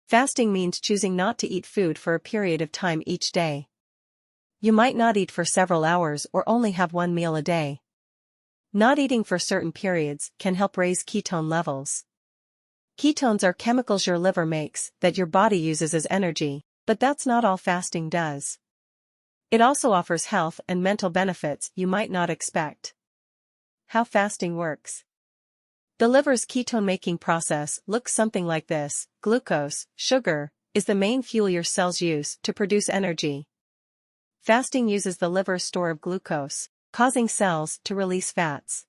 Fasting means choosing not to eat food for a period of time each day. You might not eat for several hours or only have one meal a day. Not eating for certain periods can help raise ketone levels. Ketones are chemicals your liver makes that your body uses as energy, but that's not all fasting does. It also offers health and mental benefits you might not expect. How fasting works. The liver's ketone-making process looks something like this. Glucose, sugar, is the main fuel your cells use to produce energy. Fasting uses the liver's store of glucose, causing cells to release fats.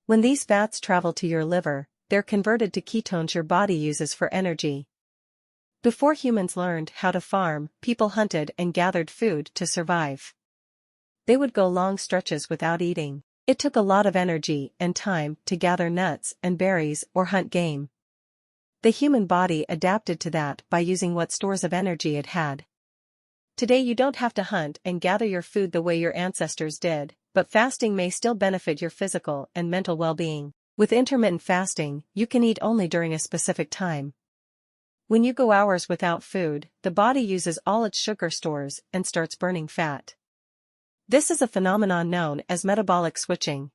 When these fats travel to your liver, they're converted to ketones your body uses for energy. Before humans learned how to farm, people hunted and gathered food to survive. They would go long stretches without eating. It took a lot of energy and time to gather nuts and berries or hunt game. The human body adapted to that by using what stores of energy it had. Today you don't have to hunt and gather your food the way your ancestors did, but fasting may still benefit your physical and mental well-being. With intermittent fasting, you can eat only during a specific time. When you go hours without food, the body uses all its sugar stores and starts burning fat. This is a phenomenon known as metabolic switching.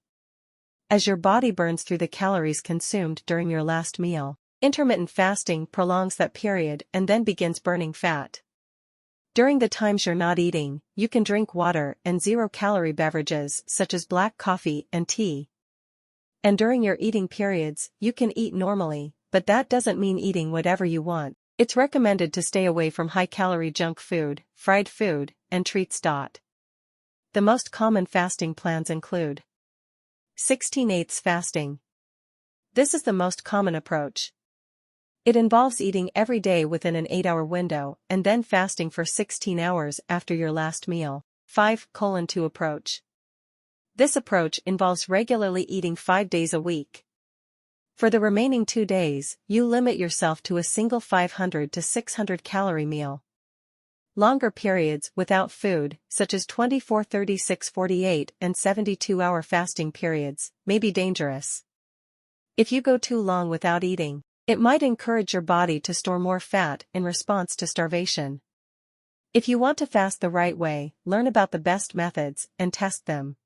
As your body burns through the calories consumed during your last meal, intermittent fasting prolongs that period and then begins burning fat. During the times you're not eating, you can drink water and zero-calorie beverages such as black coffee and tea. And during your eating periods, you can eat normally, but that doesn't mean eating whatever you want. It's recommended to stay away from high-calorie junk food, fried food, and treats. The most common fasting plans include 16/8 fasting. This is the most common approach. It involves eating every day within an 8-hour window and then fasting for 16 hours after your last meal. 5:2 approach. This approach involves regularly eating 5 days a week. For the remaining 2 days, you limit yourself to a single 500 to 600 calorie meal. Longer periods without food, such as 24, 36, 48, and 72-hour fasting periods, may be dangerous. If you go too long without eating, it might encourage your body to store more fat in response to starvation. If you want to fast the right way, learn about the best methods and test them.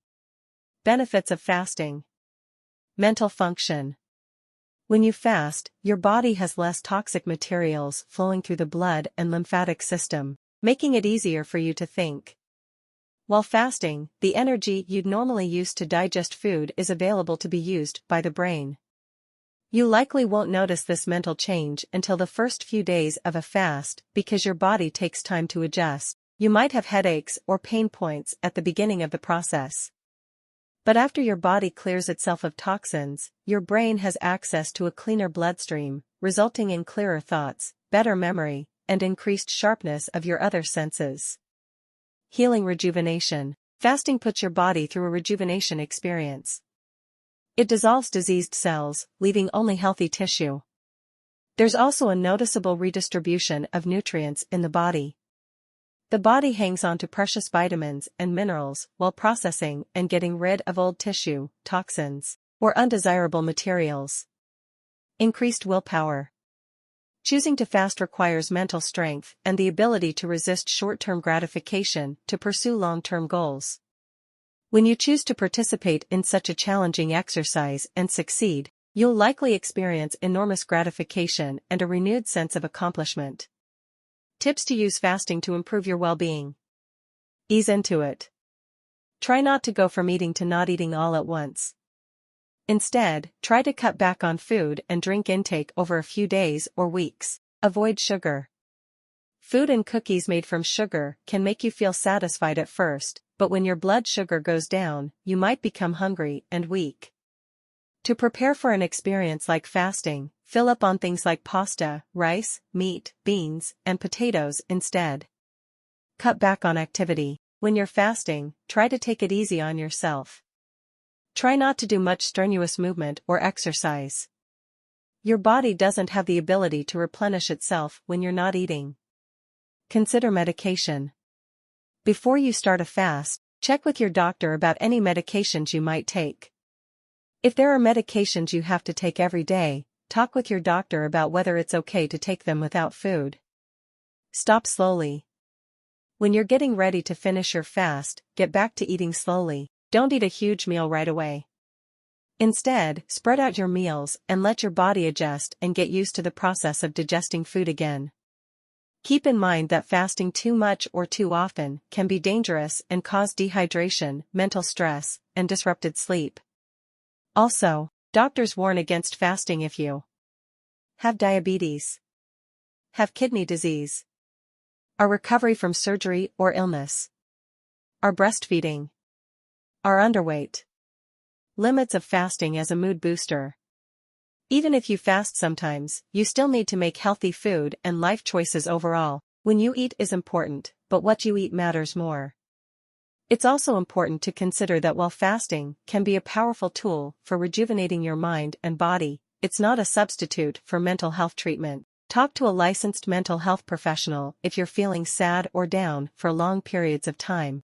Benefits of fasting. Mental function. When you fast, your body has less toxic materials flowing through the blood and lymphatic system, making it easier for you to think. While fasting, the energy you'd normally use to digest food is available to be used by the brain. You likely won't notice this mental change until the first few days of a fast because your body takes time to adjust. You might have headaches or pain points at the beginning of the process. But after your body clears itself of toxins, your brain has access to a cleaner bloodstream, resulting in clearer thoughts, better memory, and increased sharpness of your other senses. Healing rejuvenation. Fasting puts your body through a rejuvenation experience. It dissolves diseased cells, leaving only healthy tissue. There's also a noticeable redistribution of nutrients in the body. The body hangs on to precious vitamins and minerals while processing and getting rid of old tissue, toxins, or undesirable materials. Increased willpower. Choosing to fast requires mental strength and the ability to resist short-term gratification to pursue long-term goals. When you choose to participate in such a challenging exercise and succeed, you'll likely experience enormous gratification and a renewed sense of accomplishment. Tips to use fasting to improve your well-being. Ease into it. Try not to go from eating to not eating all at once. Instead, try to cut back on food and drink intake over a few days or weeks. Avoid sugar. Food and cookies made from sugar can make you feel satisfied at first, but when your blood sugar goes down, you might become hungry and weak. To prepare for an experience like fasting, fill up on things like pasta, rice, meat, beans, and potatoes instead. Cut back on activity. When you're fasting, try to take it easy on yourself. Try not to do much strenuous movement or exercise. Your body doesn't have the ability to replenish itself when you're not eating. Consider medication. Before you start a fast, check with your doctor about any medications you might take. If there are medications you have to take every day, Talk with your doctor about whether it's okay to take them without food. Stop slowly. When you're getting ready to finish your fast, get back to eating slowly. Don't eat a huge meal right away. Instead, spread out your meals and let your body adjust and get used to the process of digesting food again. Keep in mind that fasting too much or too often can be dangerous and cause dehydration, mental stress, and disrupted sleep. Also, doctors warn against fasting if you have diabetes, have kidney disease, are recovering from surgery or illness, are breastfeeding, are underweight. Limits of fasting as a mood booster. Even if you fast sometimes, you still need to make healthy food and life choices overall. When you eat is important, but what you eat matters more. It's also important to consider that while fasting can be a powerful tool for rejuvenating your mind and body, it's not a substitute for mental health treatment. Talk to a licensed mental health professional if you're feeling sad or down for long periods of time.